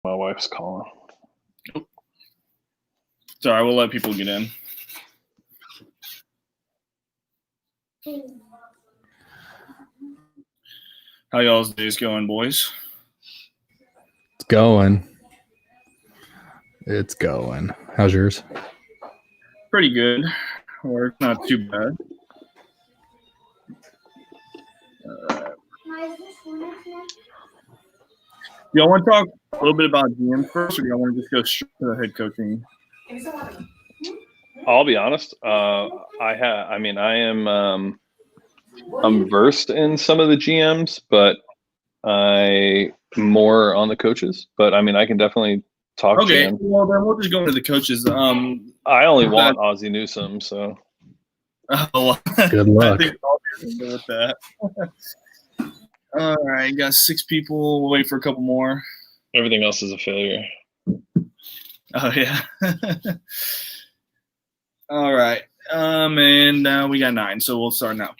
My wife's calling. Sorry, we'll let people get in. How y'all's days going, boys? It's going. How's yours? Pretty good. Or not too bad. Y'all want to talk a little bit about GM first, or y'all want to just go straight to the head coaching? I'll be honest. I'm versed in some of the GMs, but I'm more on the coaches. But I mean, I can definitely talk. Okay, GM. well then we'll just go into the coaches. I only want Ozzie Newsome, so. Oh, Good luck. I think I'll be good with that. All right, got 6 people. We'll wait for a couple more. Everything else is a failure. Oh yeah. All right. And we got 9, so we'll start now.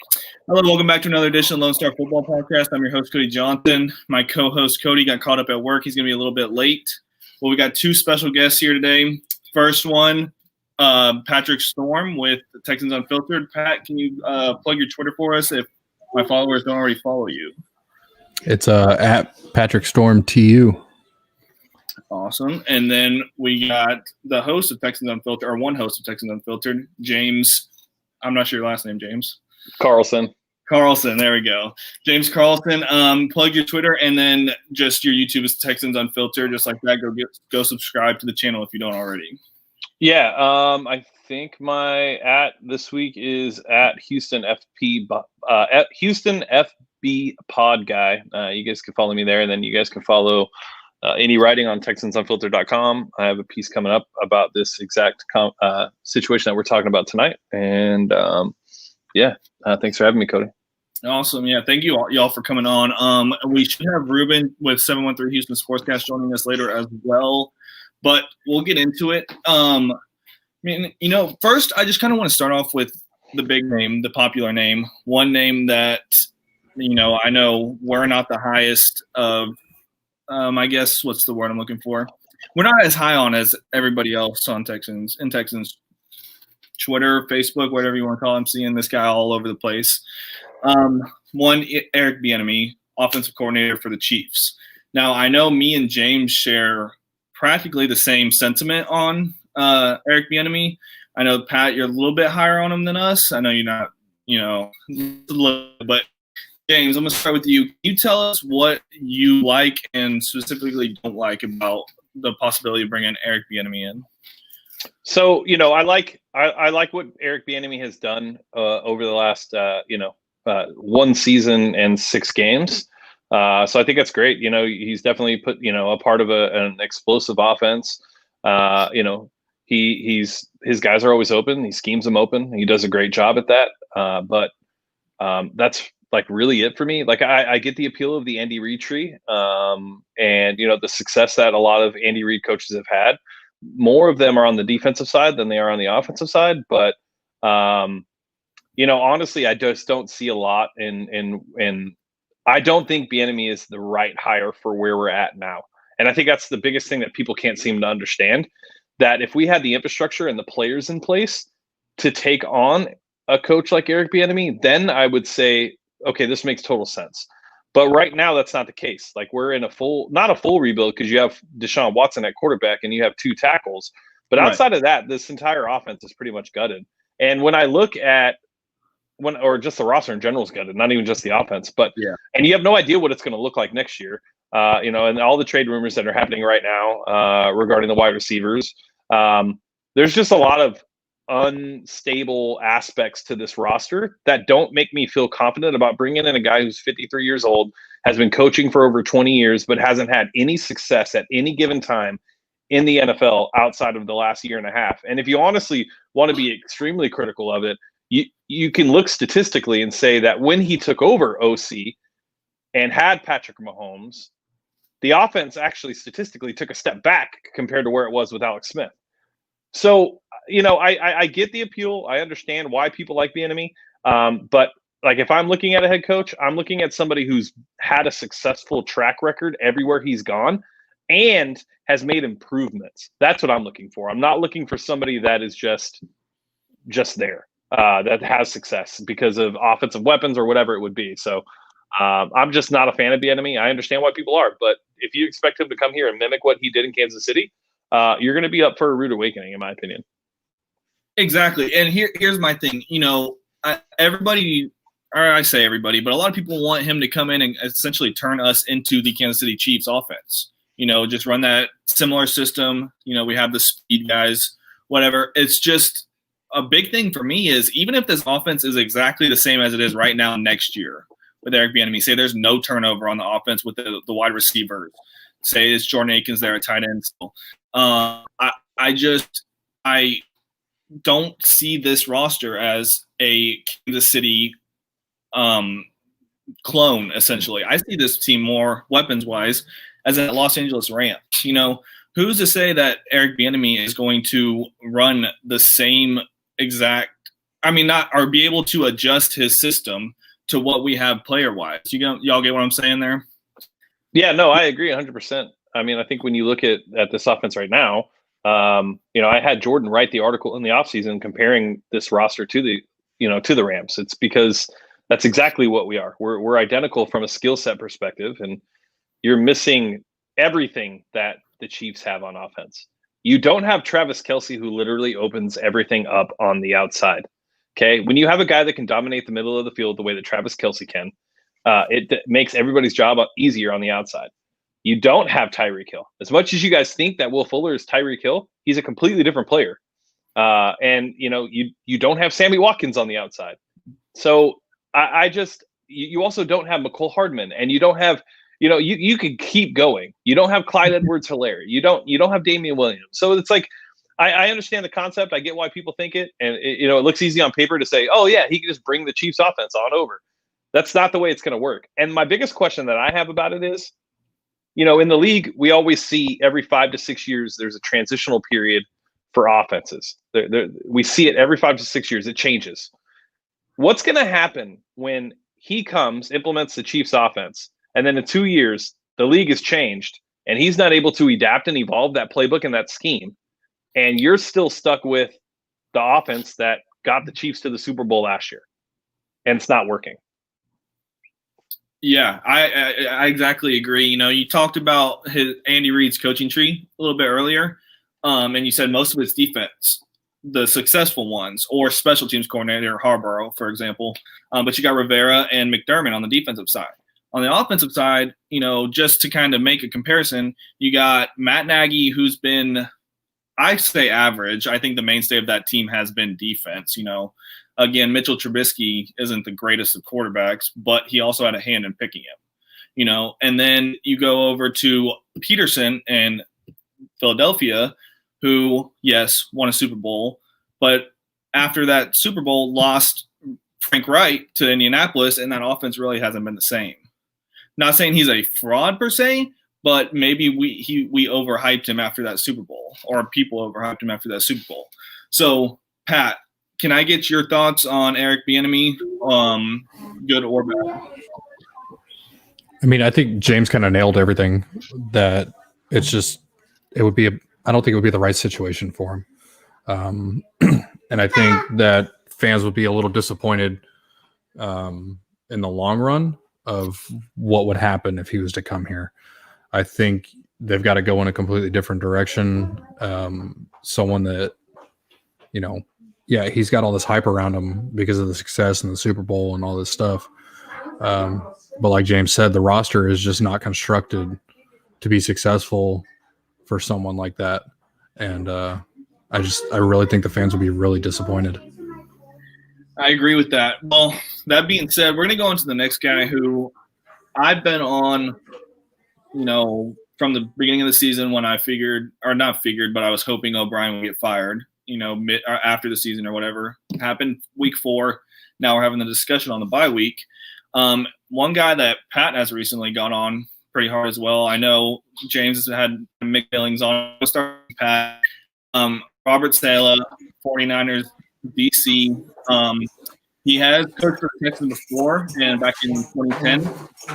Hello, welcome back to another edition of LoneStar Football Podcast. I'm your host, Cody Johnson. My co-host, Cody, got caught up at work. He's going to be a little bit late. Well, we got 2 special guests here today. First one, Patrick Storm with the Texans Unfiltered. Pat, can you plug your Twitter for us if my followers don't already follow you? It's at Patrick Storm TU. Awesome. And then we got the host of Texans Unfiltered, or one host of Texans Unfiltered, James. I'm not sure your last name, James. Carlson, there we go. James Carlson. Plug your Twitter and then just your YouTube is Texans Unfiltered, just like that. Go subscribe to the channel if you don't already. Yeah, I think my @ this week is at Houston FB Pod Guy. You guys can follow me there, and then you guys can follow any writing on TexansUnfiltered.com. I have a piece coming up about this exact situation that we're talking about tonight, and thanks for having me, Cody. Awesome. Yeah, thank you y'all for coming on. We should have Ruben with 713 Houston Sportscast joining us later as well, but we'll get into it. First, I just kind of want to start off with the big name, the popular name, one name that, I know we're not the highest of, I guess, what's the word I'm looking for? We're not as high on as everybody else on Texans Twitter, Facebook, whatever you want to call it. I'm seeing this guy all over the place. One, Eric Bieniemy, offensive coordinator for the Chiefs. Now, I know me and James share practically the same sentiment on Eric Bieniemy. I know, Pat, you're a little bit higher on him than us. I know you're not, but James, I'm going to start with you. Can you tell us what you like and specifically don't like about the possibility of bringing Eric Bieniemy in? So, I like what Eric Bieniemy has done over the last, 1 season and 6 games. So I think that's great. He's definitely put, a part of an explosive offense. His guys are always open. He schemes them open. He does a great job at that. But that's like really it for me. Like I get the appeal of the Andy Reid tree, and the success that a lot of Andy Reid coaches have had. More of them are on the defensive side than they are on the offensive side. But honestly, I just don't see a lot in. I don't think Bieniemy is the right hire for where we're at now, and I think that's the biggest thing that people can't seem to understand. That if we had the infrastructure and the players in place to take on a coach like Eric Bieniemy, then I would say, okay, this makes total sense. But right now, that's not the case. Like we're in not a full rebuild because you have Deshaun Watson at quarterback and you have 2 tackles. But outside of that, this entire offense is pretty much gutted. And when I look at or just the roster in general is gutted, not even just the offense, but and you have no idea what it's going to look like next year. And all the trade rumors that are happening right now regarding the wide receivers, there's just a lot of unstable aspects to this roster that don't make me feel confident about bringing in a guy who's 53 years old, has been coaching for over 20 years, but hasn't had any success at any given time in the NFL outside of the last year and a half. And if you honestly want to be extremely critical of it, you can look statistically and say that when he took over OC and had Patrick Mahomes, the offense actually statistically took a step back compared to where it was with Alex Smith. So, I get the appeal. I understand why people like Bieniemy. But like if I'm looking at a head coach, I'm looking at somebody who's had a successful track record everywhere he's gone and has made improvements. That's what I'm looking for. I'm not looking for somebody that is just there, that has success because of offensive weapons or whatever it would be. So I'm just not a fan of Bieniemy. I understand why people are, but if you expect him to come here and mimic what he did in Kansas City, you're going to be up for a rude awakening, in my opinion. Exactly. And here's my thing. Everybody, or I say everybody, but a lot of people want him to come in and essentially turn us into the Kansas City Chiefs offense. Just run that similar system. We have the speed guys, whatever. It's just a big thing for me is even if this offense is exactly the same as it is right now next year with Eric Bieniemy, say there's no turnover on the offense with the wide receivers, say it's Jordan Akins there at tight end still. I don't see this roster as a Kansas City clone, essentially. I see this team more weapons-wise as a Los Angeles Rams. Who's to say that Eric Bieniemy is going to run the same exact – or be able to adjust his system to what we have player-wise. Y'all get what I'm saying there? Yeah, no, I agree 100%. I think when you look at this offense right now, I had Jordan write the article in the offseason comparing this roster to the Rams. It's because that's exactly what we are. We're identical from a skill set perspective, and you're missing everything that the Chiefs have on offense. You don't have Travis Kelce, who literally opens everything up on the outside. Okay, when you have a guy that can dominate the middle of the field the way that Travis Kelce can, it makes everybody's job easier on the outside. You don't have Tyreek Hill. As much as you guys think that Will Fuller is Tyreek Hill, he's a completely different player. And you don't have Sammy Watkins on the outside. So you also don't have McCole Hardman, and you don't have, you could keep going. You don't have Clyde Edwards-Helaire. You don't have Damian Williams. So it's like, I understand the concept. I get why people think it. And it looks easy on paper to say, oh yeah, he can just bring the Chiefs offense on over. That's not the way it's going to work. And my biggest question that I have about it is, in the league, we always see every 5 to 6 years, there's a transitional period for offenses. We see it every 5 to 6 years. It changes. What's going to happen when he comes, implements the Chiefs offense, and then in 2 years, the league has changed, and he's not able to adapt and evolve that playbook and that scheme, and you're still stuck with the offense that got the Chiefs to the Super Bowl last year, and it's not working. Yeah, I exactly agree. You talked about Andy Reid's coaching tree a little bit earlier, and you said most of it's defense, the successful ones, or special teams coordinator Harborough, for example. But you got Rivera and McDermott on the defensive side. On the offensive side, just to kind of make a comparison, you got Matt Nagy, who's been, I say average. I think the mainstay of that team has been defense. Again, Mitchell Trubisky isn't the greatest of quarterbacks, but he also had a hand in picking him, And then you go over to Peterson and Philadelphia, who, yes, won a Super Bowl, but after that Super Bowl lost Frank Wright to Indianapolis, and that offense really hasn't been the same. Not saying he's a fraud per se, but maybe we overhyped him after that Super Bowl, or people overhyped him after that Super Bowl. So, Pat, can I get your thoughts on Eric Bieniemy, good or bad? I think James kind of nailed everything. That I don't think it would be the right situation for him. And I think that fans would be a little disappointed in the long run of what would happen if he was to come here. I think they've got to go in a completely different direction. Someone that, he's got all this hype around him because of the success in the Super Bowl and all this stuff. But like James said, the roster is just not constructed to be successful for someone like that. And I really think the fans will be really disappointed. I agree with that. Well, that being said, we're going to go into the next guy who I've been on, from the beginning of the season when I but I was hoping O'Brien would get fired. After the season or whatever happened, week 4. Now we're having the discussion on the bye week. One guy that Pat has recently gone on pretty hard as well. I know James has had mixed feelings on Pat. Robert Saleh, 49ers, DC. He has coached for the Texans before and back in 2010.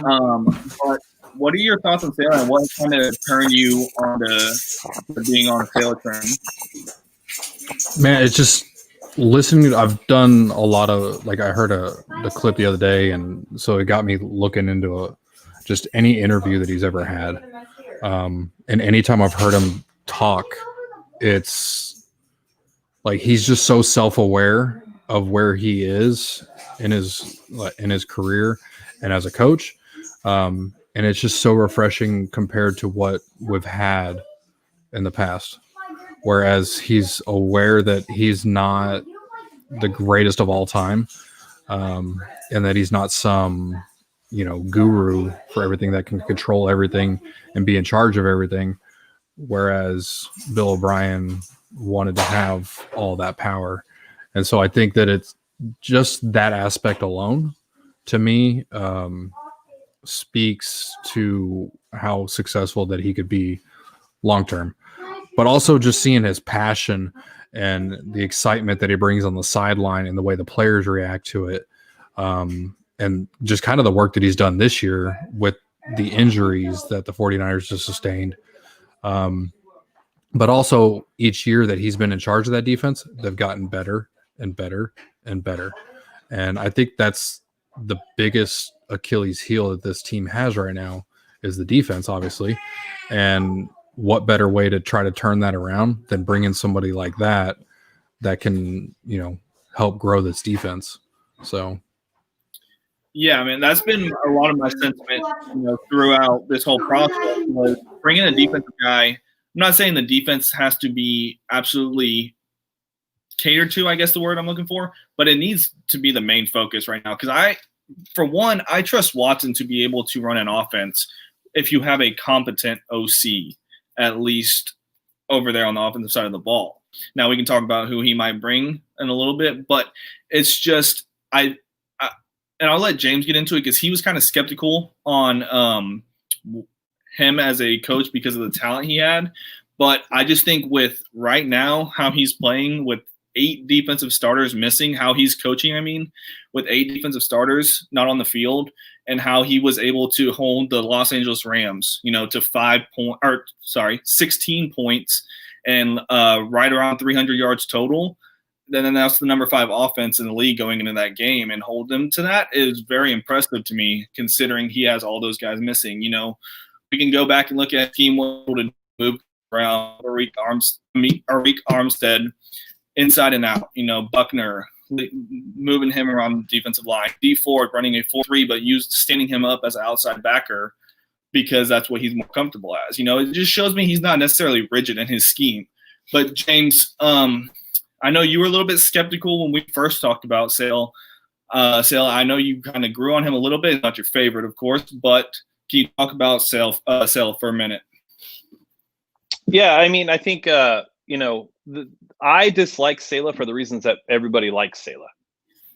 But what are your thoughts on Saleh, and what kind of turned you on to being on a Saleh train? Man, it's just listening. I've done a lot of, like, I heard the clip the other day, and so it got me looking into just any interview that he's ever had. And anytime I've heard him talk, it's like he's just so self-aware of where he is in his career and as a coach. And it's just so refreshing compared to what we've had in the past. Whereas he's aware that he's not the greatest of all time, and that he's not some, guru for everything that can control everything and be in charge of everything. Whereas Bill O'Brien wanted to have all that power. And so I think that it's just that aspect alone, to me, speaks to how successful that he could be long term. But also just seeing his passion and the excitement that he brings on the sideline and the way the players react to it. And just kind of the work that he's done this year with the injuries that the 49ers just sustained. But also each year that he's been in charge of that defense, they've gotten better and better and better. And I think that's the biggest Achilles heel that this team has right now is the defense, obviously. And what better way to try to turn that around than bring in somebody like that can, help grow this defense. So. Yeah, I mean, that's been a lot of my sentiment, throughout this whole process was bringing a defensive guy. I'm not saying the defense has to be absolutely catered to, I guess the word I'm looking for, but it needs to be the main focus right now. Because I trust Watson to be able to run an offense if you have a competent OC, at least over there on the offensive side of the ball. Now we can talk about who he might bring in a little bit, but it's just and I'll let James get into it because he was kind of skeptical on him as a coach because of the talent he had. But I just think with right now how he's playing with 8 defensive starters missing, how he's coaching, with 8 defensive starters not on the field, and how he was able to hold the Los Angeles Rams, to 16 points and right around 300 yards total. Then that's the number 5 offense in the league going into that game, and hold them to that is very impressive to me, considering he has all those guys missing. We can go back and look at team to move around Arik Armstead inside and out. Buckner moving him around the defensive line. D Ford running a 4-3, but standing him up as an outside backer because that's what he's more comfortable as. It just shows me he's not necessarily rigid in his scheme. But James, I know you were a little bit skeptical when we first talked about Saleh. I know you kind of grew on him a little bit. Not your favorite, of course, but can you talk about Saleh for a minute? Yeah, I think I dislike Saleh for the reasons that everybody likes Saleh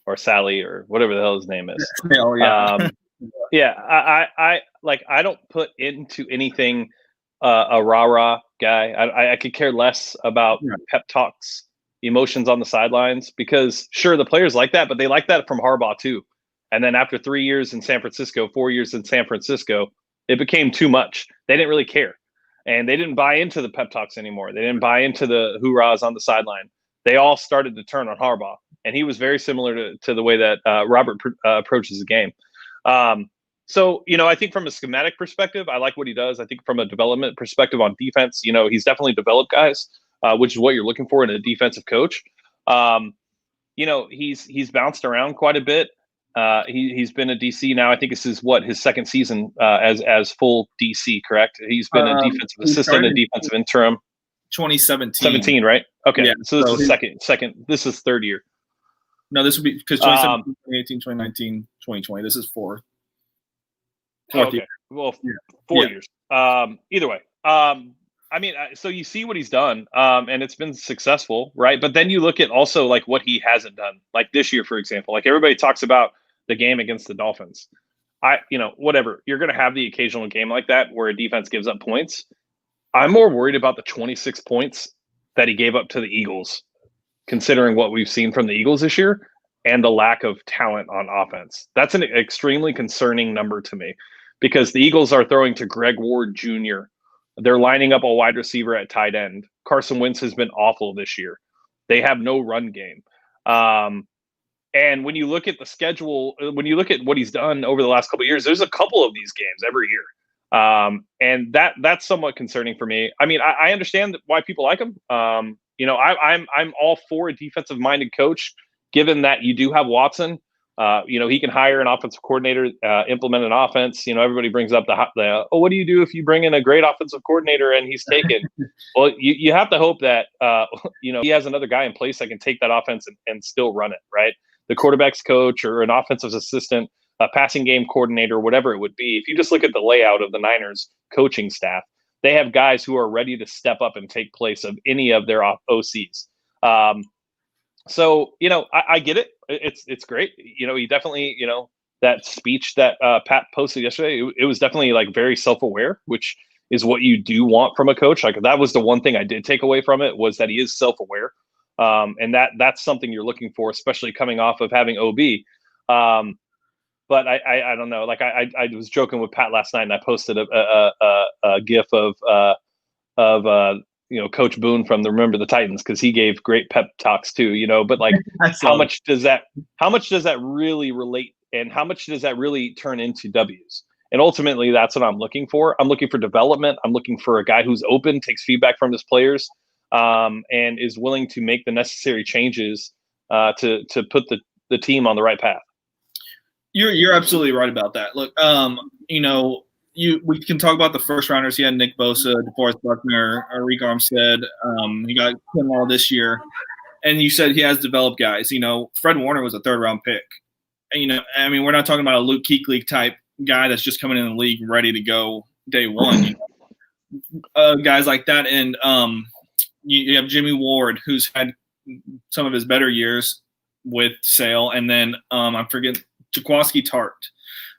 or Sally or whatever the hell his name is. Oh, yeah. I don't put into anything a rah-rah guy. I could care less about pep talks, emotions on the sidelines, because sure, the players like that, but they like that from Harbaugh too. And then after 3 years in San Francisco, 4 years in San Francisco, it became too much. They didn't really care. And they didn't buy into the pep talks anymore. They didn't buy into the hoorahs on the sideline. They all started to turn on Harbaugh. And he was very similar to the way that Robert approaches the game. So, I think from a schematic perspective, I like what he does. I think from a development perspective on defense, he's definitely developed guys, which is what you're looking for in a defensive coach. He's bounced around quite a bit. He's been a DC now. I think this is his second season as full DC, correct? He's been a defensive assistant, a defensive interim. 2017, right? Okay, yeah, so this is second. This is third year. No, this would be because 2017, 2018, 2019, 2020. This is fourth okay. year. Well, 4 years. Either way. So you see what he's done, and it's been successful, right? But then you look at also like what he hasn't done, like this year, for example. Like everybody talks about the game against the Dolphins. Whatever. You're going to have the occasional game like that where a defense gives up points. I'm more worried about the 26 points that he gave up to the Eagles, considering what we've seen from the Eagles this year and the lack of talent on offense. That's an extremely concerning number to me, because the Eagles are throwing to Greg Ward Jr. They're lining up a wide receiver at tight end. Carson Wentz has been awful this year. They have no run game. And when you look at the schedule, when you look at what he's done over the last couple of years, there's a couple of these games every year. And that's somewhat concerning for me. I mean, I understand why people like him. You know, I'm all for a defensive minded coach, given that you do have Watson. You know, he can hire an offensive coordinator, implement an offense. You know, everybody brings up the what do you do if you bring in a great offensive coordinator and he's taken? Well, you have to hope that, you know, he has another guy in place that can take that offense and still run it, right? The quarterback's coach or an offensive assistant, a passing game coordinator, whatever it would be. If you just look at the layout of the Niners coaching staff, they have guys who are ready to step up and take place of any of their OCs. So, you know, I get it. It's great. You know, he definitely, you know, that speech that Pat posted yesterday, it was definitely like very self-aware, which is what you do want from a coach. Like that was the one thing I did take away from it, was that he is self-aware. And that's something you're looking for, especially coming off of having OB. But I don't know. Like I was joking with Pat last night, and I posted a GIF of you know, Coach Boone from the Remember the Titans, because he gave great pep talks too. You know, but like how much does that really relate, and how much does that really turn into W's? And ultimately, that's what I'm looking for. I'm looking for development. I'm looking for a guy who's open, takes feedback from his players, and is willing to make the necessary changes to put the team on the right path. You're absolutely right about that. Look, you know, we can talk about the first rounders. He had Nick Bosa, DeForest Buckner, Arik Armstead. He got Kinlaw this year, and you said he has developed guys. You know, Fred Warner was a third-round pick. And, you know, I mean, we're not talking about a Luke Kuechly type guy that's just coming in the league ready to go day one. You know? Guys like that, and you have Jimmy Ward, who's had some of his better years with Sale, and then I forget Jaquaski Tart,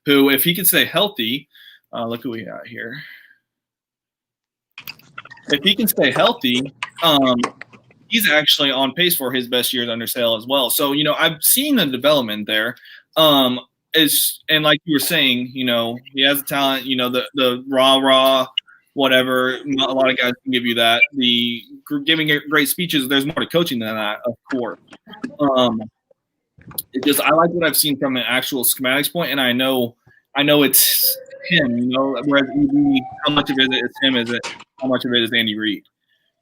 who, if he could stay healthy, look who we got here. If he can stay healthy, he's actually on pace for his best years under Sale as well. So, you know, I've seen the development there. And like you were saying, you know, he has the talent, you know, the raw, whatever. A lot of guys can give you that. The giving great speeches, there's more to coaching than that, of course. I like what I've seen from an actual schematics point, and I know it's him, you know, whereas EB, how much of it is him, how much of it is Andy Reid?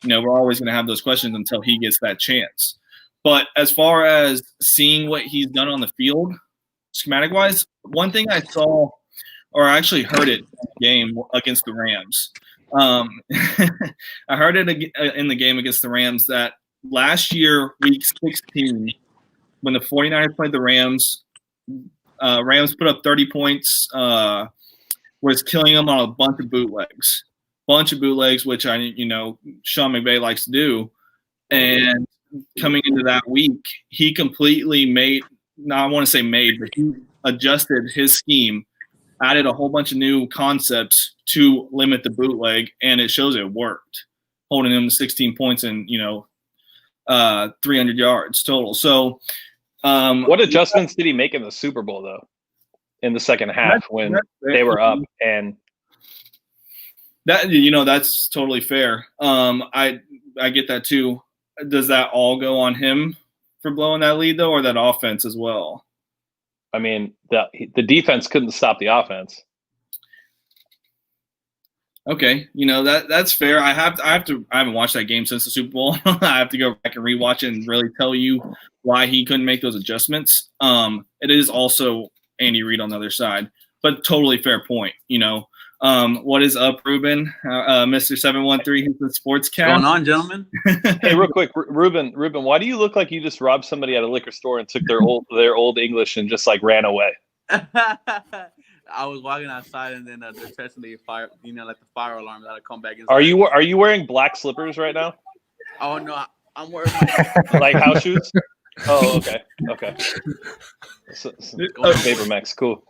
You know, we're always going to have those questions until he gets that chance. But as far as seeing what he's done on the field, schematic-wise, one thing I saw, or I actually heard it in the game against the Rams. I heard it in the game against the Rams that last year, week 16, when the 49ers played the Rams, Rams put up 30 points, was killing them on a bunch of bootlegs. Which Sean McVay likes to do. And coming into that week, he completely but he adjusted his scheme, added a whole bunch of new concepts to limit the bootleg, and it shows it worked, holding him to 16 points and, 300 yards total. So what adjustments did he make in the Super Bowl, though, in the second half when they were up? And that, that's totally fair. I get that too. Does that all go on him for blowing that lead, though, or that offense as well? I mean, the defense couldn't stop the offense. Okay, that's fair. I haven't watched that game since the Super Bowl. I have to go back and rewatch it and really tell you why he couldn't make those adjustments. It is also Andy Reid on the other side, but totally fair point. What is up, Ruben? Mr. 713 Houston Sportscast. What's going on, gentlemen? Hey, real quick, Ruben, why do you look like you just robbed somebody at a liquor store and took their old English and just like ran away? I was walking outside and then they're testing the fire, like the fire alarm that'll come back inside. Are you wearing black slippers right now? Oh no, I'm wearing like house shoes. Oh, okay. So, Vapor Max, cool.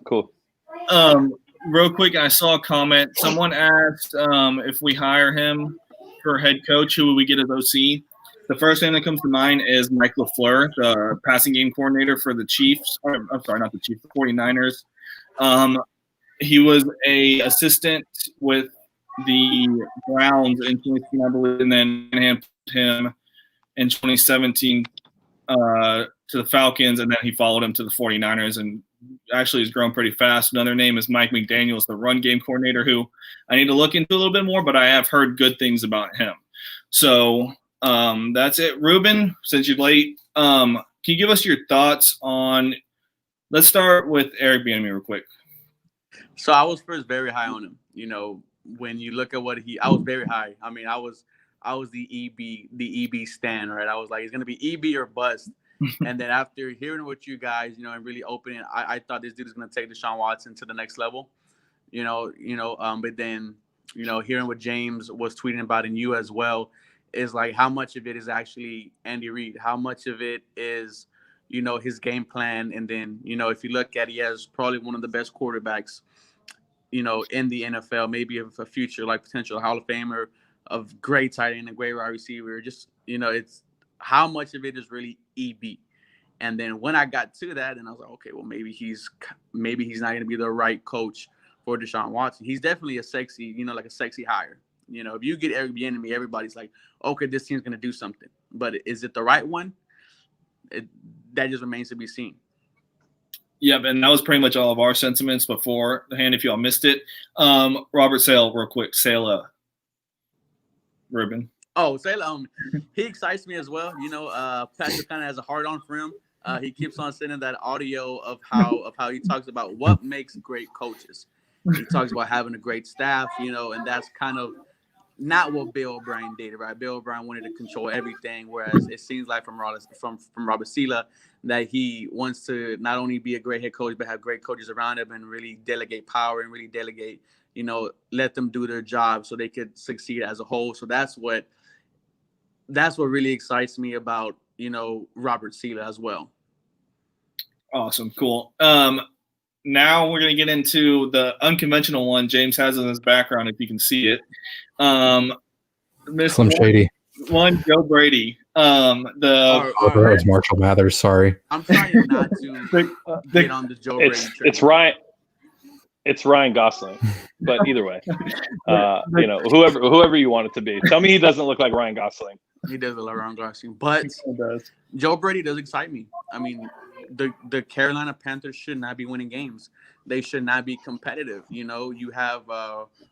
Real quick, I saw a comment. Someone asked if we hire him for head coach, who would we get as OC? The first thing that comes to mind is Mike LaFleur, the passing game coordinator for the Chiefs. I'm sorry, not the Chiefs, the 49ers. He was a assistant with the Browns in 2016, I believe, and then Shanahan put him in 2017 to the Falcons, and then he followed him to the 49ers, and actually has grown pretty fast. Another name is Mike McDaniels, the run game coordinator, who I need to look into a little bit more, but I have heard good things about him. So that's it. Ruben, since you're late, can you give us your thoughts on – let's start with Eric Bieniemy real quick. So I was first very high on him. When you look at I was very high. I mean, I was the EB stan, right? I was like, it's gonna be EB or bust. And then after hearing what you guys, and really opening, I thought this dude is gonna take Deshaun Watson to the next level. But then, hearing what James was tweeting about and you as well, is like how much of it is actually Andy Reid, how much of it is, his game plan. And then, if you look at, he has probably one of the best quarterbacks, in the NFL, maybe of a future, like potential Hall of Famer, of great tight end, a great wide receiver. Just, it's how much of it is really EB. And then when I got to that, and I was like, okay, well, maybe he's not going to be the right coach for Deshaun Watson. He's definitely a sexy, like a sexy hire. If you get Eric Bieniemy, everybody's like, okay, this team's going to do something. But is it the right one? That just remains to be seen. Yep, and that was pretty much all of our sentiments beforehand, if y'all missed it. Robert Sale, real quick. Sale, Ruben. Oh, Sale, he excites me as well. Patrick kind of has a hard on for him. He keeps on sending that audio of how he talks about what makes great coaches. He talks about having a great staff, and that's kind of not what Bill O'Brien did, right? Bill O'Brien wanted to control everything, whereas it seems like from Robert Sala that he wants to not only be a great head coach, but have great coaches around him and really delegate power and really delegate, let them do their job so they could succeed as a whole. So that's what really excites me about, Robert Sala as well. Awesome. Cool. Now we're going to get into the unconventional one James has in his background, if you can see it. Slim Shady. One, Joe Brady. It's Marshall Mathers. Sorry. I'm trying not to get on the Joe Brady train. It's Ryan Gosling, but either way, whoever you want it to be. Tell me he doesn't look like Ryan Gosling. He does look like Ryan Gosling, but Joe Brady does excite me. I mean, the Carolina Panthers should not be winning games. They should not be competitive. You have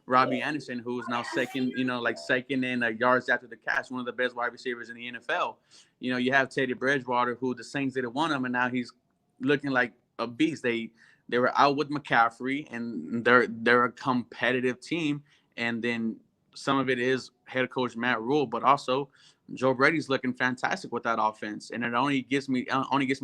Robbie Anderson, who is now second in yards after the catch, one of the best wide receivers in the NFL. You have Teddy Bridgewater, who the Saints didn't want him, and now he's looking like a beast. They were out with McCaffrey, and they're a competitive team. And then some of it is head coach Matt Rule, but also Joe Brady's looking fantastic with that offense. And it only gets me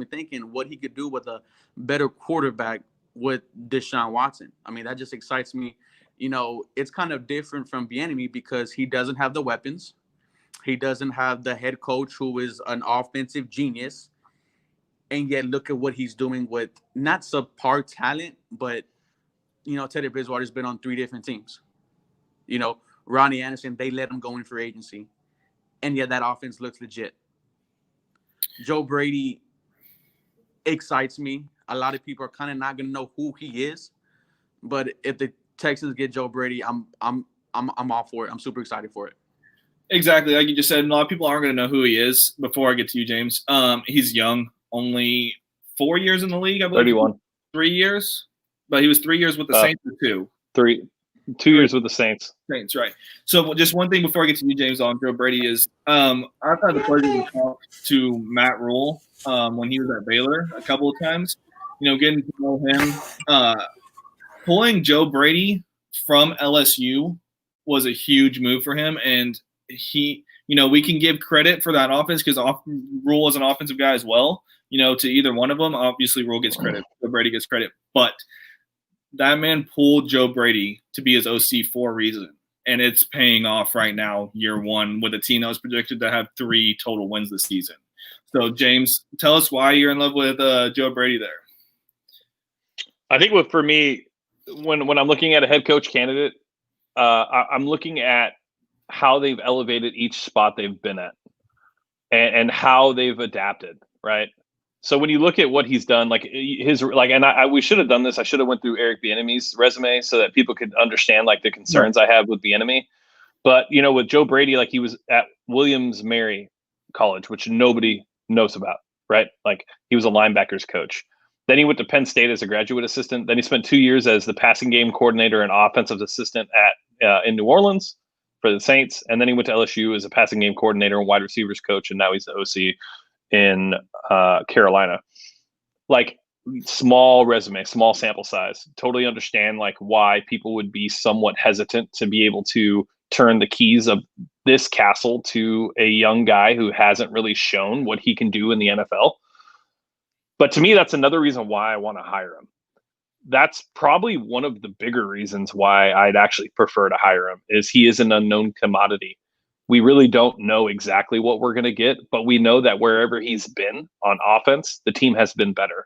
thinking what he could do with a better quarterback with Deshaun Watson. I mean, that just excites me. It's kind of different from Bieniemy because he doesn't have the weapons. He doesn't have the head coach who is an offensive genius. And yet look at what he's doing with not subpar talent, but, Teddy Bridgewater's been on 3 different teams. Ronnie Anderson, they let him go in free agency. And yet that offense looks legit. Joe Brady excites me. A lot of people are kind of not going to know who he is. But if the Texans get Joe Brady, I'm all for it. I'm super excited for it. Exactly. Like you just said, a lot of people aren't going to know who he is. Before I get to you, James, he's young. Only 4 years in the league, I believe. 31. 3 years? But he was 3 years with the Saints or 2? 2 years with the Saints. Saints, right. So just one thing before I get to you, James, on Joe Brady is I've had the pleasure to talk to Matt Rule when he was at Baylor a couple of times. Getting to know him. Pulling Joe Brady from LSU was a huge move for him, and he, we can give credit for that offense because Rule is an offensive guy as well. To either one of them, obviously Rule gets credit, Joe Brady gets credit, but that man pulled Joe Brady to be his OC for a reason, and it's paying off right now, year one, with a team that was projected to have 3 total wins this season. So, James, tell us why you're in love with Joe Brady there. I think for me, when I'm looking at a head coach candidate, I'm looking at how they've elevated each spot they've been at and how they've adapted, right? So when you look at what he's done, like we should have done this. I should have went through Eric Bieniemy's resume so that people could understand like the concerns I have with Bieniemy. But with Joe Brady, like he was at Williams Mary College, which nobody knows about, right? Like he was a linebackers coach. Then he went to Penn State as a graduate assistant. Then he spent 2 years as the passing game coordinator and offensive assistant in New Orleans for the Saints. And then he went to LSU as a passing game coordinator and wide receivers coach. And now he's the OC in Carolina. Like small resume, small sample size. Totally understand like why people would be somewhat hesitant to be able to turn the keys of this castle to a young guy who hasn't really shown what he can do in the NFL. But to me, that's another reason why I want to hire him. That's probably one of the bigger reasons why I'd actually prefer to hire him is he is an unknown commodity. We really don't know exactly what we're going to get, but we know that wherever he's been on offense, the team has been better.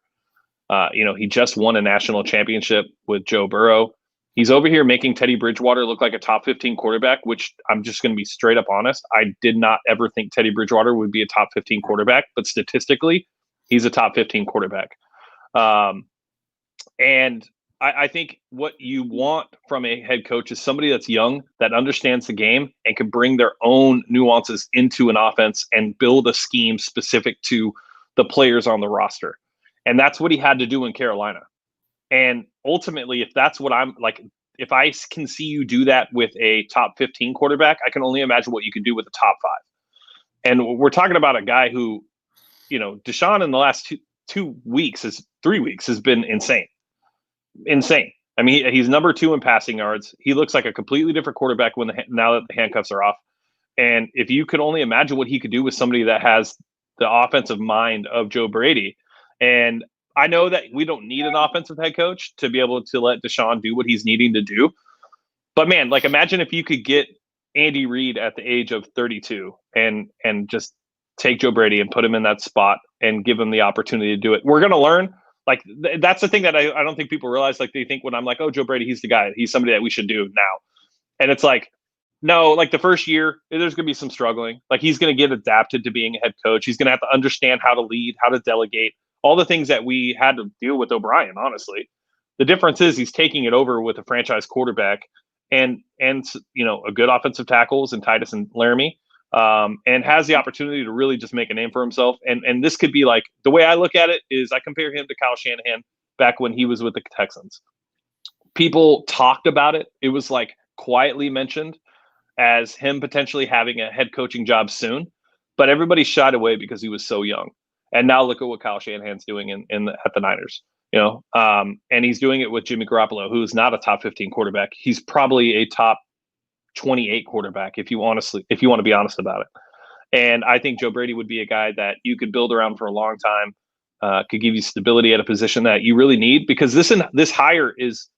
He just won a national championship with Joe Burrow. He's over here making Teddy Bridgewater look like a top 15 quarterback, which I'm just going to be straight up honest. I did not ever think Teddy Bridgewater would be a top 15 quarterback, but statistically, he's a top 15 quarterback. And I think what you want from a head coach is somebody that's young, that understands the game and can bring their own nuances into an offense and build a scheme specific to the players on the roster. And that's what he had to do in Carolina. And ultimately, if that's what I'm like, if I can see you do that with a top 15 quarterback, I can only imagine what you can do with a top 5. And we're talking about a guy who, Deshaun in the last 3 weeks has been insane. I mean, he's number 2 in passing yards. He looks like a completely different quarterback now that the handcuffs are off. And if you could only imagine what he could do with somebody that has the offensive mind of Joe Brady. And I know that we don't need an offensive head coach to be able to let Deshaun do what he's needing to do. But man, like imagine if you could get Andy Reid at the age of 32 and just take Joe Brady and put him in that spot and give him the opportunity to do it. We're going to learn. Like that's the thing that I don't think people realize. Like they think when I'm like, oh, Joe Brady, he's the guy. He's somebody that we should do now. And it's like, no, like the first year, there's going to be some struggling. Like he's going to get adapted to being a head coach. He's going to have to understand how to lead, how to delegate, all the things that we had to deal with O'Brien, honestly. The difference is he's taking it over with a franchise quarterback and a good offensive tackles in Titus and Laramie. And has the opportunity to really just make a name for himself. And this could be like, the way I look at it is I compare him to Kyle Shanahan back when he was with the Texans. People talked about it. It was like quietly mentioned as him potentially having a head coaching job soon, but everybody shied away because he was so young. And now look at what Kyle Shanahan's doing at the Niners, and he's doing it with Jimmy Garoppolo, who's not a top 15 quarterback. He's probably a top 28 quarterback if you want to be honest about it. And I think Joe Brady would be a guy that you could build around for a long time, could give you stability at a position that you really need, because this hire is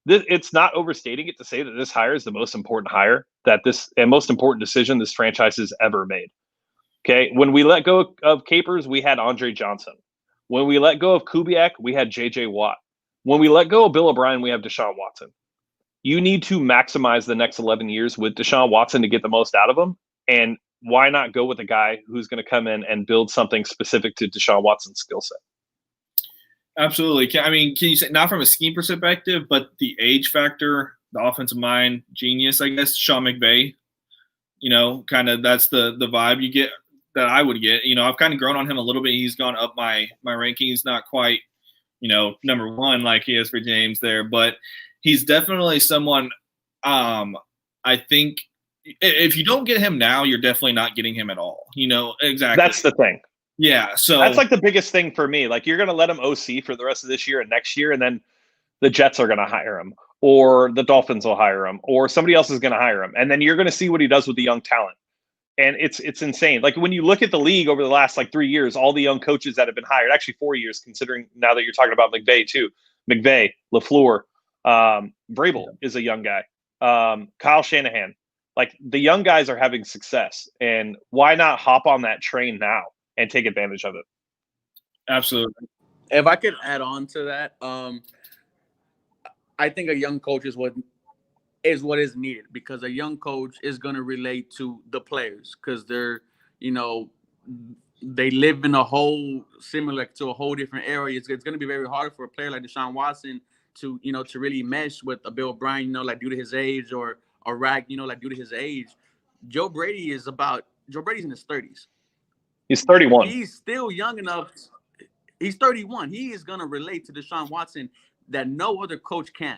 it's not overstating it to say that this hire is the most important hire and most important decision this franchise has ever made. Okay. When we let go of Capers, we had Andre Johnson. When we let go of Kubiak, we had JJ Watt. When we let go of Bill O'Brien, we have Deshaun Watson. You need to maximize the next 11 years with Deshaun Watson to get the most out of him. And why not go with a guy who's going to come in and build something specific to Deshaun Watson's skill set? Absolutely. I mean, can you say, not from a scheme perspective, but the age factor, the offensive mind, genius, I guess, Sean McVay, kind of that's the vibe you get that I would get. I've kind of grown on him a little bit. He's gone up my rankings, not quite, number 1 like he is for James there, but he's definitely someone I think if you don't get him now, you're definitely not getting him at all. Exactly. That's the thing. Yeah. So that's like the biggest thing for me. Like you're going to let him OC for the rest of this year and next year, and then the Jets are going to hire him, or the Dolphins will hire him, or somebody else is going to hire him. And then you're going to see what he does with the young talent. And it's insane. Like when you look at the league over the last 3 years, all the young coaches that have been hired, actually 4 years, considering now that you're talking about McVay too, LaFleur, Vrabel is a young guy. Kyle Shanahan, like the young guys are having success, and why not hop on that train now and take advantage of it? Absolutely. If I could add on to that, I think a young coach is what is needed, because a young coach is going to relate to the players, because they're, they live in a whole similar to a whole different area. It's going to be very hard for a player like Deshaun Watson to really mesh with a Bill O'Brien, like due to his age, or a Rag, like due to his age. Joe Brady's in his 30s. He's 31. He's still young enough. He's 31. He is going to relate to Deshaun Watson that no other coach can.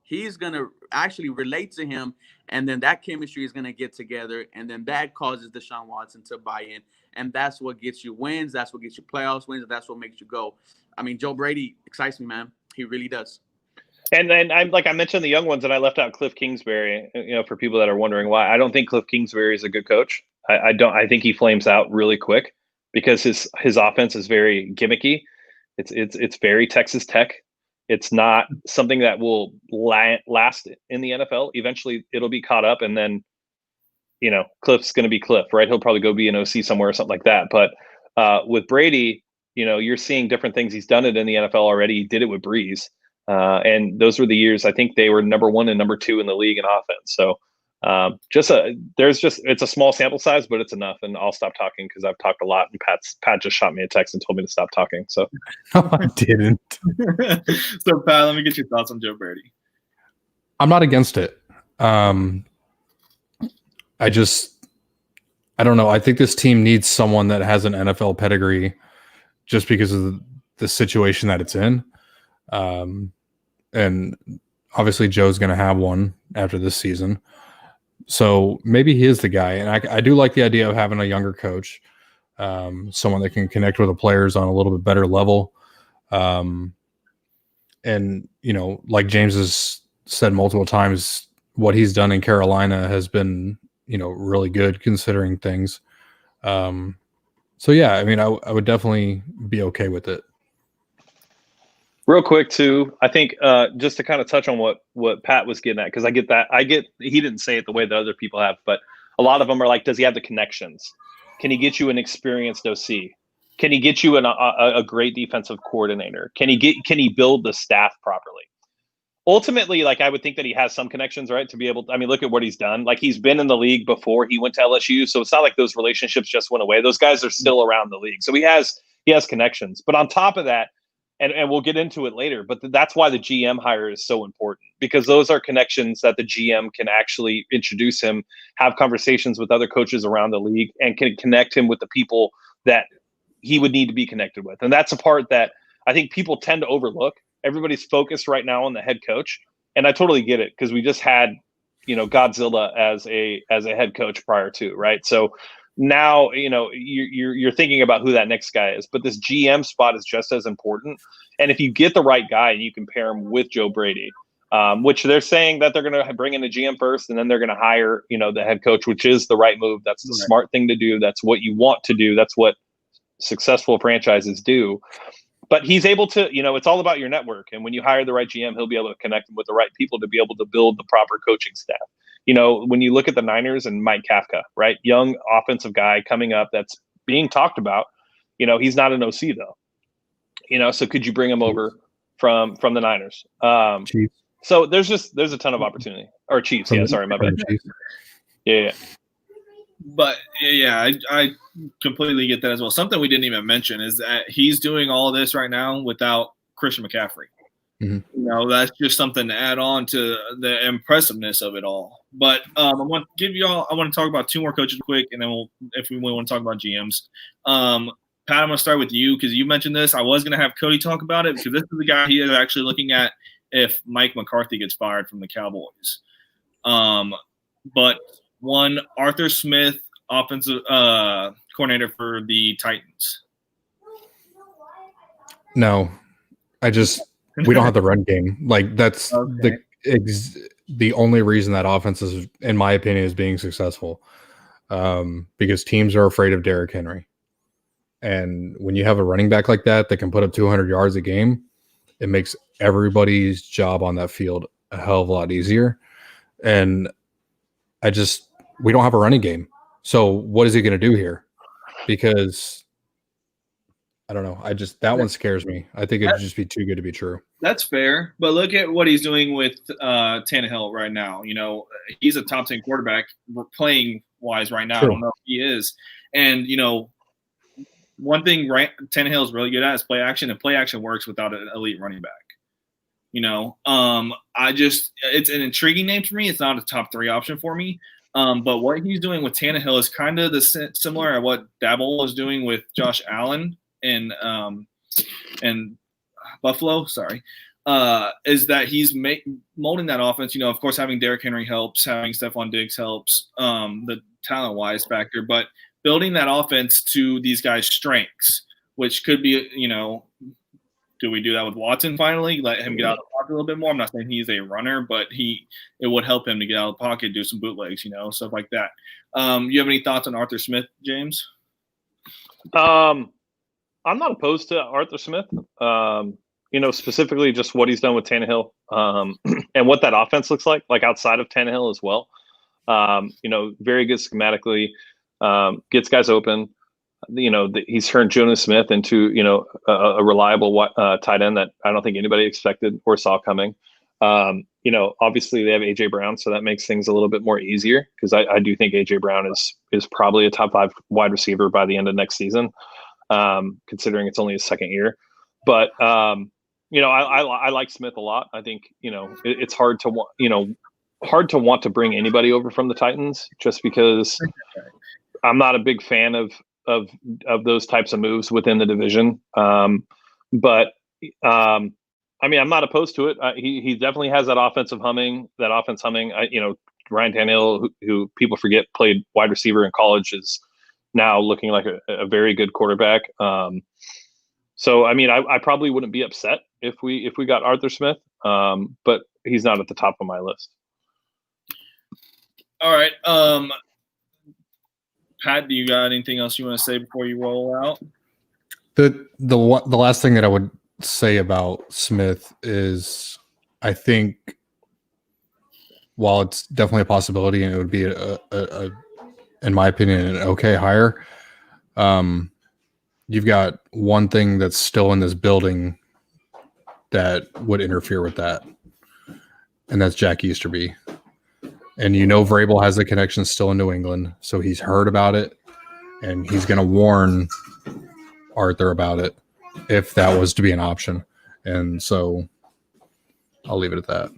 He's going to actually relate to him, and then that chemistry is going to get together, and then that causes Deshaun Watson to buy in, and that's what gets you wins. That's what gets you playoffs wins, and that's what makes you go. I mean, Joe Brady excites me, man. He really does. And I'm like I mentioned the young ones, and I left out Cliff Kingsbury. For people that are wondering why, I don't think Cliff Kingsbury is a good coach. I don't. I think he flames out really quick because his offense is very gimmicky. It's very Texas Tech. It's not something that will last in the NFL. Eventually, it'll be caught up, and then, Cliff's going to be Cliff, right? He'll probably go be an OC somewhere or something like that. But with Brady, you're seeing different things. He's done it in the NFL already. He did it with Breeze, and those were the years. I think they were number 1 and number 2 in the league in offense. So it's a small sample size, but it's enough. And I'll stop talking because I've talked a lot. And Pat just shot me a text and told me to stop talking. So no, I didn't. So Pat, let me get your thoughts on Joe Brady. I'm not against it. I don't know. I think this team needs someone that has an NFL pedigree just because of the situation that it's in. And obviously Joe's going to have one after this season. So maybe he is the guy. And I do like the idea of having a younger coach, someone that can connect with the players on a little bit better level. And, like James has said multiple times, what he's done in Carolina has been, really good considering things. So yeah, I mean, I would definitely be okay with it. Real quick too, I think just to kind of touch on what Pat was getting at, because I get that. He didn't say it the way that other people have, but a lot of them are like, does he have the connections? Can he get you an experienced OC? Can he get you a great defensive coordinator? Can he build the staff properly? Ultimately, like I would think that he has some connections, right? To be able to, look at what he's done. Like he's been in the league before he went to LSU. So it's not like those relationships just went away. Those guys are still around the league. So he has connections. But on top of that, and we'll get into it later, but that's why the GM hire is so important, because those are connections that the GM can actually introduce him, have conversations with other coaches around the league, and can connect him with the people that he would need to be connected with. And that's a part that I think people tend to overlook. Everybody's focused right now on the head coach, and I totally get it, because we just had, Godzilla as a head coach prior to, right? So now, you're thinking about who that next guy is, but this GM spot is just as important. And if you get the right guy and you can pair him with Joe Brady, which they're saying that they're going to bring in the GM first, and then they're going to hire, the head coach, which is the right move. That's the smart thing to do. That's what you want to do. That's what successful franchises do. But he's able to, it's all about your network. And when you hire the right GM, he'll be able to connect him with the right people to be able to build the proper coaching staff. When you look at the Niners and Mike Kafka, right? Young offensive guy coming up that's being talked about, he's not an OC though. So could you bring him over from the Niners? So there's a ton of opportunity. Or Chiefs, yeah, sorry, my bad. Yeah. But yeah, I completely get that as well. Something we didn't even mention is that he's doing all of this right now without Christian McCaffrey. Mm-hmm. That's just something to add on to the impressiveness of it all. But I want to talk about 2 more coaches quick, and then if we want to talk about GMs. Pat, I'm going to start with you because you mentioned this. I was going to have Cody talk about it because this is the guy he is actually looking at if Mike McCarthy gets fired from the Cowboys. But one, Arthur Smith, offensive coordinator for the Titans. No, we don't have the run game. Like that's okay. the only reason that offense is, in my opinion, is being successful. Because teams are afraid of Derrick Henry. And when you have a running back like that can put up 200 yards a game, it makes everybody's job on that field a hell of a lot easier. And we don't have a running game. So what is he going to do here? Because I don't know. That one scares me. I think it'd just be too good to be true. That's fair. But look at what he's doing with Tannehill right now. He's a top 10 quarterback playing wise right now. True. I don't know if he is. And, one thing Tannehill is really good at is play action, and play action works without an elite running back. It's an intriguing name for me. It's not a top 3 option for me. But what he's doing with Tannehill is kind of similar to what Dabble was doing with Josh Allen in Buffalo. Sorry. Is that he's molding that offense. Of course, having Derrick Henry helps, having Stephon Diggs helps, the talent-wise factor, but building that offense to these guys' strengths, which could be, do we do that with Watson finally? Let him get out of the pocket a little bit more? I'm not saying he's a runner, but it would help him to get out of the pocket, do some bootlegs, stuff like that. You have any thoughts on Arthur Smith, James? I'm not opposed to Arthur Smith. Specifically just what he's done with Tannehill, and what that offense looks like outside of Tannehill as well. Very good schematically, gets guys open. He's turned Jonas Smith into, a reliable tight end that I don't think anybody expected or saw coming. Obviously they have AJ Brown, so that makes things a little bit more easier, because I do think AJ Brown is probably a top 5 wide receiver by the end of next season, considering it's only his second year. But I like Smith a lot. I think it's hard to want to bring anybody over from the Titans, just because I'm not a big fan of those types of moves within the division. But I'm not opposed to it. He definitely has that offense humming. Ryan Tannehill, who people forget played wide receiver in college, is now looking like a very good quarterback. So I probably wouldn't be upset if we got Arthur Smith, but he's not at the top of my list. All right. Pat, do you got anything else you want to say before you roll out? The last thing that I would say about Smith is, I think while it's definitely a possibility and it would be a in my opinion, an okay hire, you've got one thing that's still in this building that would interfere with that, and that's Jack Easterby. And Vrabel has a connection still in New England, so he's heard about it, and he's going to warn Arthur about it if that was to be an option. And so I'll leave it at that.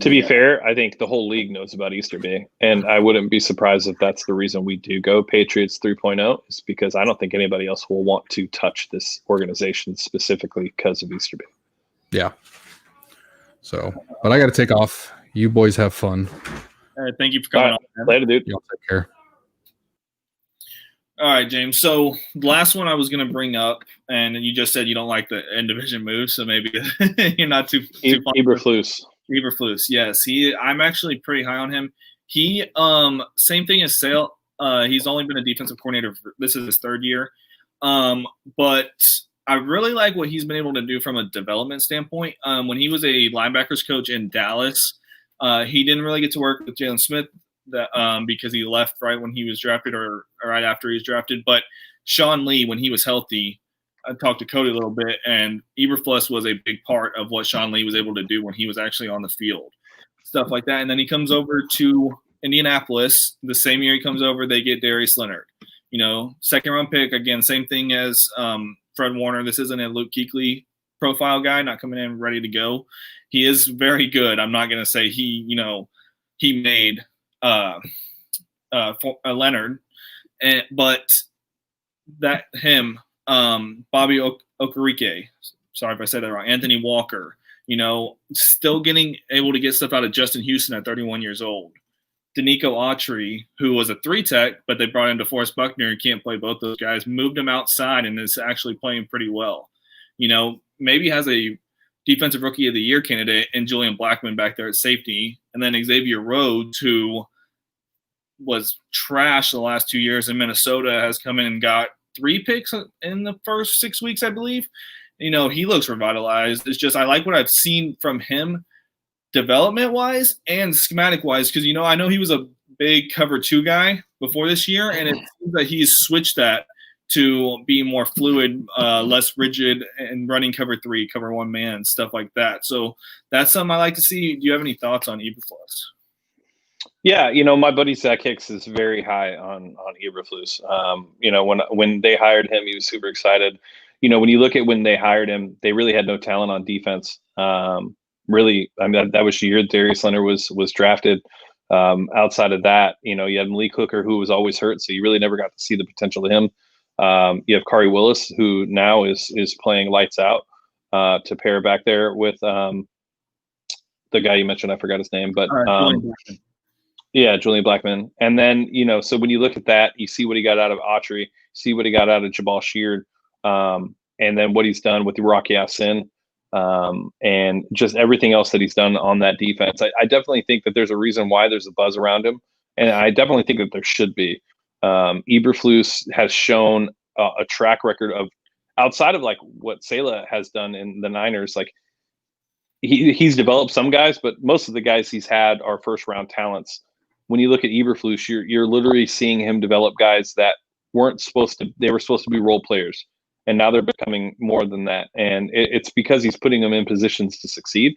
To be fair, I think the whole league knows about Easterby, and I wouldn't be surprised if that's the reason we do go Patriots 3.0, is because I don't think anybody else will want to touch this organization specifically because of Easterby. Yeah. So, but I got to take off. You boys have fun. All right, thank you for coming on. Later, dude. Y'all take care. All right, James. So the last one I was going to bring up, and you just said you don't like the end division move, so maybe you're not too Eberflus. Eberflus, yes. I'm actually pretty high on him. He same thing as Sale. He's only been a defensive coordinator. This is his 3rd year. But I really like what he's been able to do from a development standpoint. When he was a linebackers coach in Dallas, he didn't really get to work with Jalen Smith because he left right when he was drafted or right after he was drafted. But Sean Lee, when he was healthy, I talked to Cody a little bit, and Eberflus was a big part of what Sean Lee was able to do when he was actually on the field, stuff like that. And then he comes over to Indianapolis. The same year he comes over, they get Darius Leonard. 2nd-round pick, again, same thing as Fred Warner. This isn't a Luke Kuechly profile guy, not coming in ready to go. He is very good. I'm not going to say he made Leonard, but that him, Bobby Okereke, sorry if I said that wrong, Anthony Walker, still able to get stuff out of Justin Houston at 31 years old. Danico Autry, who was a 3-tech, but they brought in DeForest Buckner, who can't play both those guys, moved him outside and is actually playing pretty well. Maybe has a defensive rookie of the year candidate in Julian Blackmon back there at safety. And then Xavier Rhodes, who was trash the last 2 years in Minnesota, has come in and got 3 picks in the first 6 weeks, I believe. He looks revitalized. It's just I like what I've seen from him development-wise and schematic-wise, because, I know he was a big cover 2 guy before this year, and it seems that he's switched that to be more fluid, less rigid, and running cover 3, cover 1 man, stuff like that. So that's something I like to see. Do you have any thoughts on Eberflus? Yeah, my buddy Zach Hicks is very high on Eberflus. When they hired him, he was super excited. When you look at when they hired him, they really had no talent on defense. Really, I mean that was the year Darius Leonard was drafted. Outside of that, you had Malik Hooker, who was always hurt, so you really never got to see the potential of him. You have Kari Willis, who now is playing lights out to pair back there with the guy you mentioned. I forgot his name, but yeah, Julian Blackman. And then, so when you look at that, you see what he got out of Autry, see what he got out of Jabal Sheard, and then what he's done with Rocky Sin, and just everything else that he's done on that defense. I definitely think that there's a reason why there's a buzz around him, and I definitely think that there should be. Eberflus has shown a track record of, outside of like what Saleh has done in the Niners, like he's developed some guys, but most of the guys he's had are first round talents. When you look at Eberflus, you're literally seeing him develop guys that weren't supposed to. They were supposed to be role players, and now they're becoming more than that. And it's because he's putting them in positions to succeed.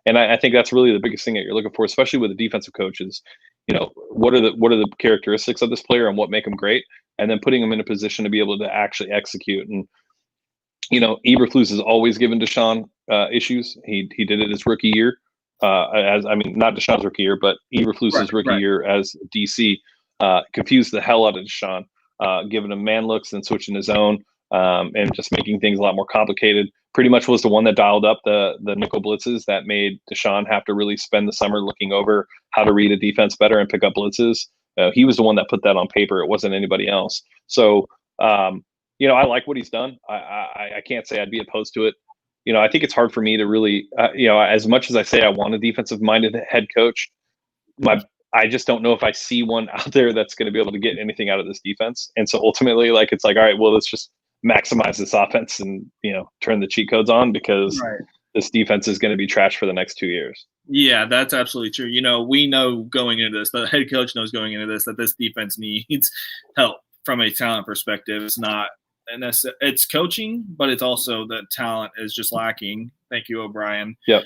And I think that's really the biggest thing that you're looking for, especially with a defensive coach. Is what are the characteristics of this player and what make him great, and then putting him in a position to be able to actually execute. And Eberflus has always given Deshaun issues. He did it his rookie year. Not Deshaun's rookie year, but Eberflus's rookie year as DC, confused the hell out of Deshaun, giving him man looks and switching his own, and just making things a lot more complicated. Pretty much was the one that dialed up the nickel blitzes that made Deshaun have to really spend the summer looking over how to read a defense better and pick up blitzes. He was the one that put that on paper. It wasn't anybody else. So, I like what he's done. I can't say I'd be opposed to it. I think it's hard for me to really, as much as I say I want a defensive-minded head coach, I just don't know if I see one out there that's going to be able to get anything out of this defense. And so ultimately, it's like, all right, well, let's just maximize this offense and, turn the cheat codes on because this defense is going to be trash for the next 2 years. Yeah, that's absolutely true. We know going into this, the head coach knows going into this, that this defense needs help from a talent perspective. It's not. And it's coaching, but it's also that talent is just lacking. Thank you, O'Brien. Yep.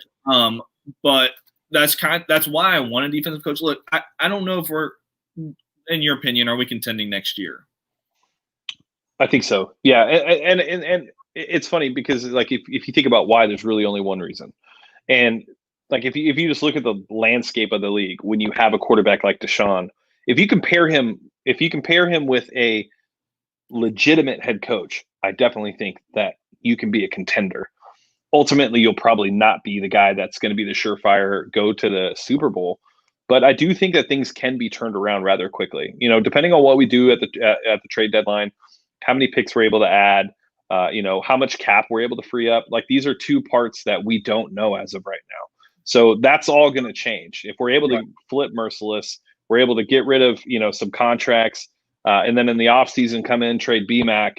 But that's why I want a defensive coach. Look, I don't know if we're, in your opinion, are we contending next year? I think so. Yeah, and it's funny because if you think about why, there's really only one reason, and if you just look at the landscape of the league, when you have a quarterback like Deshaun, if you compare him with a legitimate head coach, I definitely think that you can be a contender. Ultimately, you'll probably not be the guy that's going to be the surefire go to the Super Bowl, but I do think that things can be turned around rather quickly. Depending on what we do at the trade deadline, how many picks we're able to add, how much cap we're able to free up. These are two parts that we don't know as of right now. So that's all going to change. If we're able to flip Merciless, we're able to get rid of some contracts. And then in the offseason, come in, trade BMAC,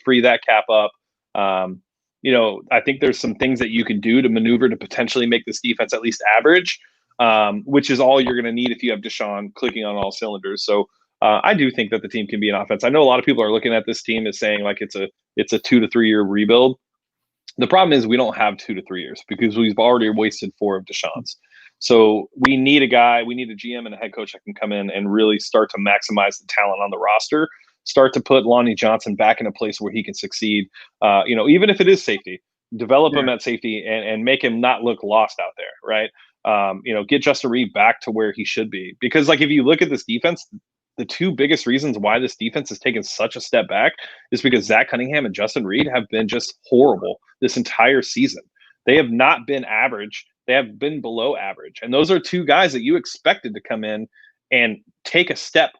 free that cap up. I think there's some things that you can do to maneuver to potentially make this defense at least average, which is all you're going to need if you have Deshaun clicking on all cylinders. So I do think that the team can be an offense. I know a lot of people are looking at this team as saying it's a 2 to 3 year rebuild. The problem is we don't have 2 to 3 years because we've already wasted 4 of Deshaun's. So we need a GM and a head coach that can come in and really start to maximize the talent on the roster, start to put Lonnie Johnson back in a place where he can succeed. Even if it is safety, develop him at safety and make him not look lost out there, right? Get Justin Reed back to where he should be. Because if you look at this defense, the two biggest reasons why this defense has taken such a step back is because Zach Cunningham and Justin Reed have been just horrible this entire season. They have not been average. They have been below average. And those are two guys that you expected to come in and take a step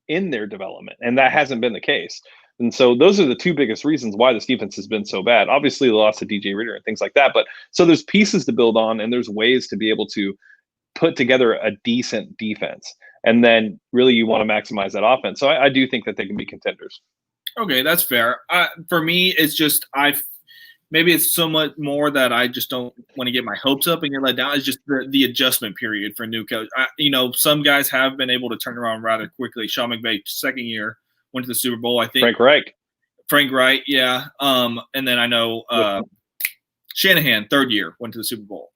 in their development. And that hasn't been the case. And so those are the two biggest reasons why this defense has been so bad. Obviously, the loss of DJ Reader and things like that. But so there's pieces to build on and there's ways to be able to put together a decent defense. And then really you want to maximize that offense. So I do think that they can be contenders. Okay, that's fair. For me, it's just maybe it's so much more that I just don't want to get my hopes up and get let down. It's just the adjustment period for a new coach. Some guys have been able to turn around rather quickly. Sean McVay, second year, went to the Super Bowl. I think Frank Reich, yeah. And then I know Shanahan, third year, went to the Super Bowl.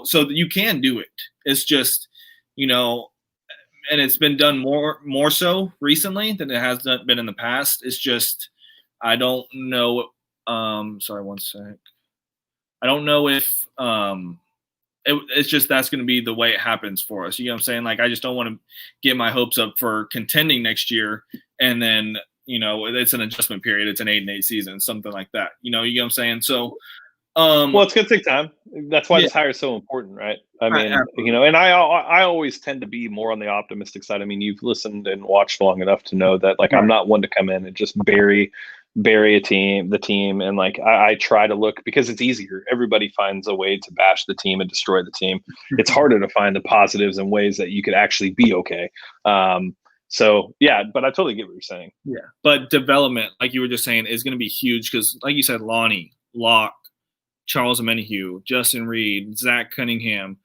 So you can do it. It's just, and it's been done more so recently than it has been in the past. It's just I don't know. Sorry, one sec. I don't know if it's just that's going to be the way it happens for us. You know what I'm saying? Like, I just don't want to get my hopes up for contending next year, and then it's an adjustment period. It's an 8-8 season, something like that. You know what I'm saying? So, well, it's going to take time. That's why this hire is so important, right? I mean, and I always tend to be more on the optimistic side. I mean, you've listened and watched long enough to know that, like, I'm not one to come in and just bury the team, and like I try to look, because it's easier. Everybody finds a way to bash the team and destroy the team. It's harder to find the positives and ways that you could actually be okay. So yeah, but I totally get what you're saying. Yeah, but development, like you were just saying, is going to be huge because, like you said, Lonnie, Locke, Charles Omenihu, Justin Reed, Zach Cunningham.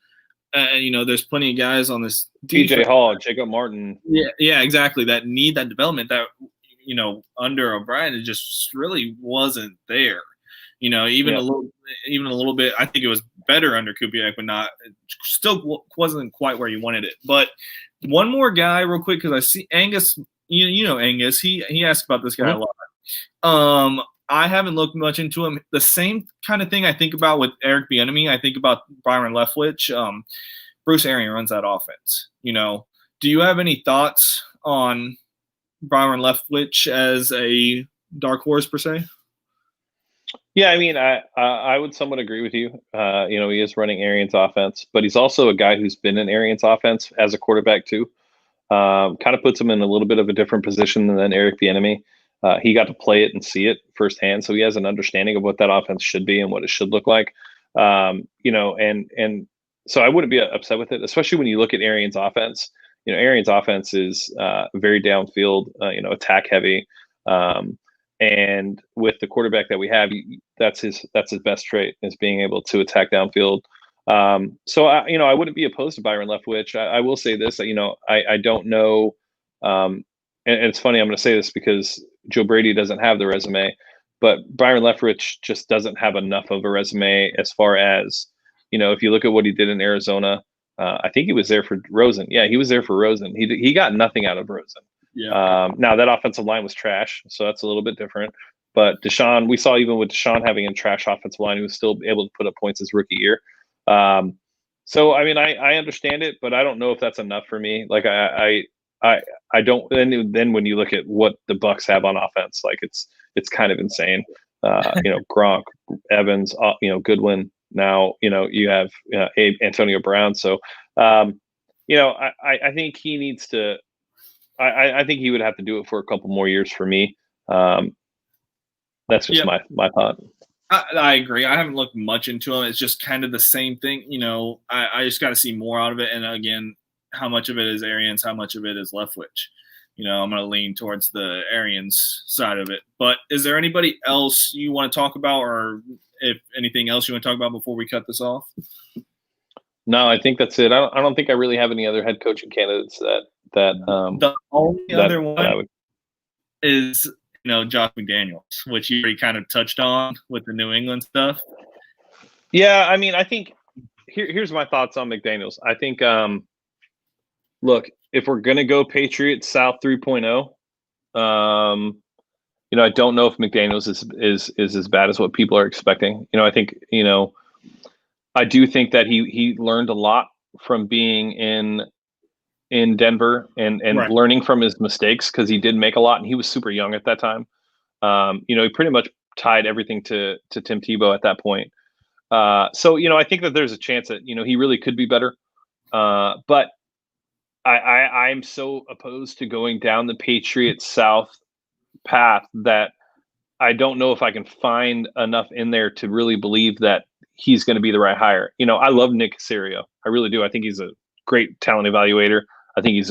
There's plenty of guys on this. TJ Hall, Jacob Martin. Yeah, exactly. That need that development that, under O'Brien, it just really wasn't there. Even a little bit. I think it was better under Kubiak, but still wasn't quite where you wanted it. But one more guy, real quick, because I see Angus. Angus. He asked about this guy a lot. I haven't looked much into him. The same kind of thing I think about with Eric Bieniemy. I think about Byron Leftwich. Bruce Arians runs that offense. Do you have any thoughts on Byron Leftwich as a dark horse per se? Yeah, I mean, I would somewhat agree with you. He is running Arians' offense, but he's also a guy who's been in Arians' offense as a quarterback too. Kind of puts him in a little bit of a different position than Eric Bieniemy. He got to play it and see it firsthand, so he has an understanding of what that offense should be and what it should look like. And so I wouldn't be upset with it, especially when you look at Arians' offense. Arians' offense is very downfield, attack heavy. And with the quarterback that we have, that's his best trait, is being able to attack downfield. So I wouldn't be opposed to Byron Leftwich. I will say this, I don't know. And it's funny, I'm going to say this because Joe Brady doesn't have the resume, but Byron Leftwich just doesn't have enough of a resume as far as, if you look at what he did in Arizona. I think he was there for Rosen. Yeah, he was there for Rosen. He got nothing out of Rosen. Yeah. Now that offensive line was trash, so that's a little bit different. But Deshaun, we saw even with Deshaun having a trash offensive line, he was still able to put up points his rookie year. So I mean, I understand it, but I don't know if that's enough for me. Like I don't. And then when you look at what the Bucs have on offense, like it's kind of insane. Gronk, Evans, Goodwin. Now, you have Antonio Brown. So, I think he needs to. I think he would have to do it for a couple more years for me. That's just my thought. I agree. I haven't looked much into him. It's just kind of the same thing. I just got to see more out of it. And again, how much of it is Arians, how much of it is Leftwich? I'm going to lean towards the Arians side of it. But is there anybody else you want to talk about, or if anything else you want to talk about before we cut this off? No, I think that's it. I don't think I really have any other head coaching candidates that the only other one is Josh McDaniels, which you already kind of touched on with the New England stuff. Yeah, I mean, I think here's my thoughts on McDaniels. I think look, if we're gonna go Patriots South 3.0, I don't know if McDaniels is as bad as what people are expecting. I think I do think that he learned a lot from being in Denver and right. Learning from his mistakes, because he did make a lot and he was super young at that time. He pretty much tied everything to Tim Tebow at that point. So I think that there's a chance that he really could be better. But I'm so opposed to going down the Patriots South path that I don't know if I can find enough in there to really believe that he's going to be the right hire. I love Nick Caserio. I really do. I think he's a great talent evaluator. I think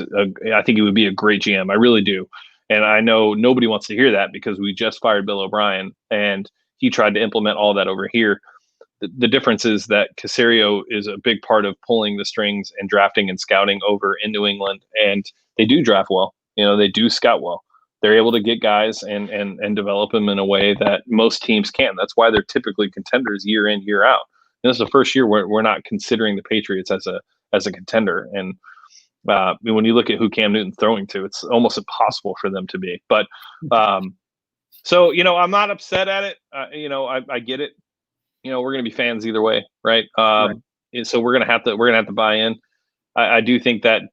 I think he would be a great GM. I really do. And I know nobody wants to hear that because we just fired Bill O'Brien and he tried to implement all that over here. The difference is that Caserio is a big part of pulling the strings and drafting and scouting over in New England. And they do draft well. They do scout well. They're able to get guys and develop them in a way that most teams can. That's why they're typically contenders year in, year out. And this is the first year we're not considering the Patriots as a contender. And When you look at who Cam Newton's throwing to, it's almost impossible for them to be. But so I'm not upset at it. I get it. We're going to be fans either way, right? Right. And so we're going to have to buy in. I do think that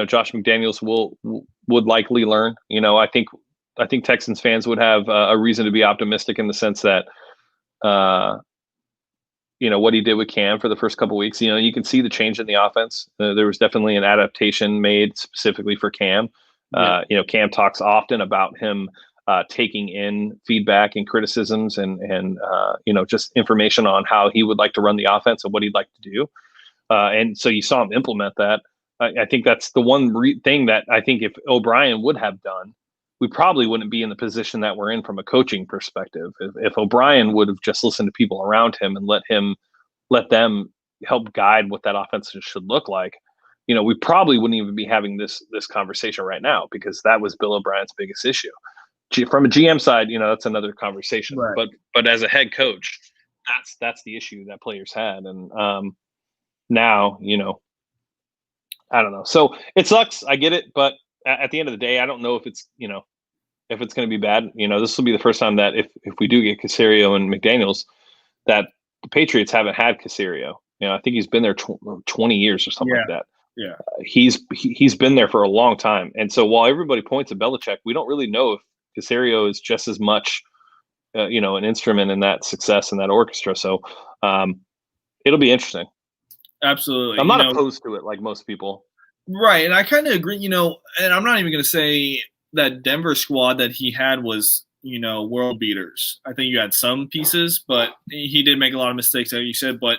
Josh McDaniels would likely learn. I think Texans fans would have a reason to be optimistic in the sense that what he did with Cam for the first couple of weeks. You can see the change in the offense. There was definitely an adaptation made specifically for Cam. Yeah. Cam talks often about him taking in feedback and criticisms and just information on how he would like to run the offense and what he'd like to do. And so you saw him implement that. I think that's the one thing that I think if O'Brien would have done, we probably wouldn't be in the position that we're in from a coaching perspective. If O'Brien would have just listened to people around him and let them help guide what that offense should look like, we probably wouldn't even be having this conversation right now, because that was Bill O'Brien's biggest issue. From a GM side, that's another conversation. Right. But as a head coach, that's the issue that players had, and now I don't know. So it sucks. I get it, but at the end of the day, I don't know if it's if it's going to be bad. This will be the first time that if we do get Caserio and McDaniels, that the Patriots haven't had Caserio. I think he's been there 20 years or something like that. Yeah. He's been there for a long time, and so while everybody points at Belichick, we don't really know if Caserio is just as much, an instrument in that success in that orchestra. So it'll be interesting. Absolutely. I'm not opposed to it like most people. Right. And I kind of agree, and I'm not even going to say that Denver squad that he had was, world beaters. I think you had some pieces, but he did make a lot of mistakes, like you said. But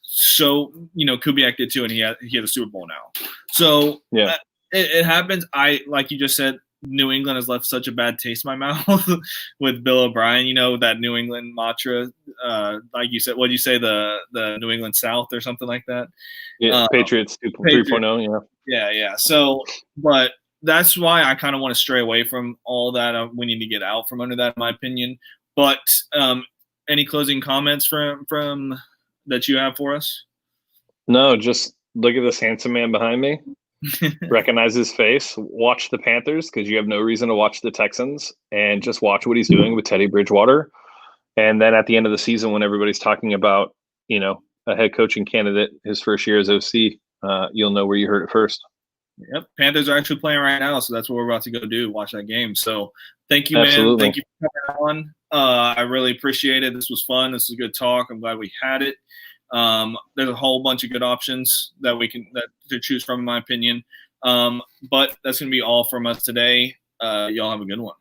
so, Kubiak did too, and he had a Super Bowl now. So yeah, it happens. Like you just said, New England has left such a bad taste in my mouth with Bill O'Brien. That New England mantra, like you said, what did you say, the New England South or something like that? Yeah, Patriots 3.0. Yeah. So, but that's why I kind of want to stray away from all that. We need to get out from under that, in my opinion. But any closing comments from that you have for us? No, just look at this handsome man behind me. Recognize his face. Watch the Panthers, because you have no reason to watch the Texans, and just watch what he's doing with Teddy Bridgewater. And then at the end of the season, when everybody's talking about a head coaching candidate his first year as OC, you'll know where you heard it first. Yep, Panthers are actually playing right now, so that's what we're about to go do, watch that game. So thank you, Absolutely. man. Thank you for coming on. I really appreciate it. This was fun. This was a good talk. I'm glad we had it. There's a whole bunch of good options that to choose from, in my opinion. But that's going to be all from us today. Y'all have a good one.